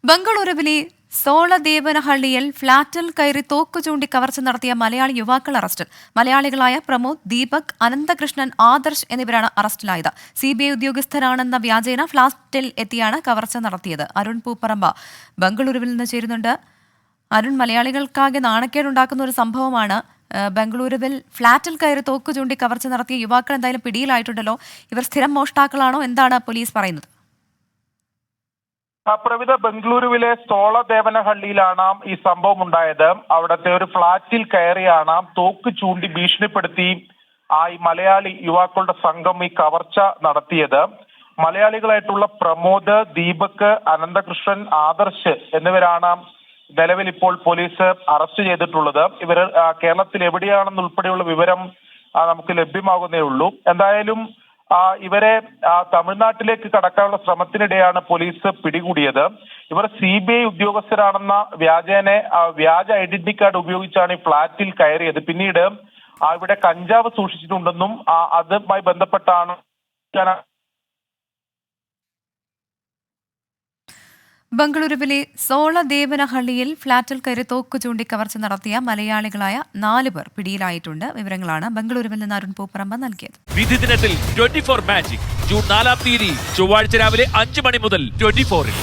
ബംഗളൂരുവിലെ സോളദേവനഹള്ളിയിൽ ഫ്ളാറ്റിൽ കയറി തോക്കു ചൂണ്ടി കവർച്ച നടത്തിയ മലയാളി യുവാക്കൾ അറസ്റ്റിൽ. മലയാളികളായ പ്രമോദ്, ദീപക്, അനന്തകൃഷ്ണൻ, ആദർശ് എന്നിവരാണ് അറസ്റ്റിലായത്. CBI ഉദ്യോഗസ്ഥരാണെന്ന വ്യാജേന ഫ്ളാറ്റിൽ എത്തിയാണ് കവർച്ച നടത്തിയത്. അരുൺ പൂപ്പറമ്പ ബംഗളൂരുവിൽ നിന്ന് ചേരുന്നുണ്ട്. അരുൺ, മലയാളികൾക്കാകെ നാണക്കേടുണ്ടാക്കുന്ന ഒരു സംഭവമാണ്. ബംഗളൂരുവിൽ ഫ്ളാറ്റിൽ കയറി തോക്കു ചൂണ്ടി കവർച്ച നടത്തിയ യുവാക്കൾ എന്തായാലും പിടിയിലായിട്ടുണ്ടല്ലോ. ഇവർ സ്ഥിരം മോഷ്ടാക്കളാണോ? എന്താണ് പോലീസ് പറയുന്നത്? പ്രവിധ ബംഗളൂരുവിലെ സോളദേവനഹള്ളിയിലാണ് ഈ സംഭവം ഉണ്ടായത്. അവിടുത്തെ ഒരു ഫ്ളാറ്റിൽ കയറിയാണ് തോക്ക് ചൂണ്ടി ഭീഷണിപ്പെടുത്തി ഈ മലയാളി യുവാക്കളുടെ സംഘം ഈ കവർച്ച നടത്തിയത്. മലയാളികളായിട്ടുള്ള പ്രമോദ്, ദീപക്, അനന്തകൃഷ്ണൻ, ആദർശ് എന്നിവരാണ് നിലവിൽ ഇപ്പോൾ പോലീസ് അറസ്റ്റ് ചെയ്തിട്ടുള്ളത്. ഇവർ കേരളത്തിൽ എവിടെയാണെന്നുൾപ്പെടെയുള്ള വിവരം നമുക്ക് ലഭ്യമാകുന്നേ ഉള്ളൂ. എന്തായാലും ഇവരെ തമിഴ്നാട്ടിലേക്ക് കടക്കാനുള്ള ശ്രമത്തിനിടെയാണ് പോലീസ് പിടികൂടിയത്. ഇവർ CBI ഉദ്യോഗസ്ഥരാണെന്ന വ്യാജ ഐഡന്റിറ്റി കാർഡ് ഉപയോഗിച്ചാണ് ഈ ഫ്ളാറ്റിൽ കയറിയത്. പിന്നീട് ഇവിടെ കഞ്ചാവ് സൂക്ഷിച്ചിട്ടുണ്ടെന്നും അതുമായി ബന്ധപ്പെട്ടാണ് ബംഗളൂരുവിലെ സോളദേവനഹള്ളിയിൽ ഫ്ളാറ്റിൽ കയറി തോക്കു ചൂണ്ടി കവർച്ച നടത്തിയ മലയാളികളായ 4 പേർ പിടിയിലായിട്ടുണ്ട്. വിവരങ്ങളാണ് ബംഗളൂരുവിൽ നിന്ന് അരുൺ പൂപ്പറമ്പ നൽകിയത്. വിധി ദിനത്തിൽ 24 മാജിക് ജൂൺ 4 ചൊവ്വാഴ്ച രാവിലെ 5 മണി മുതൽ 24-ൽ.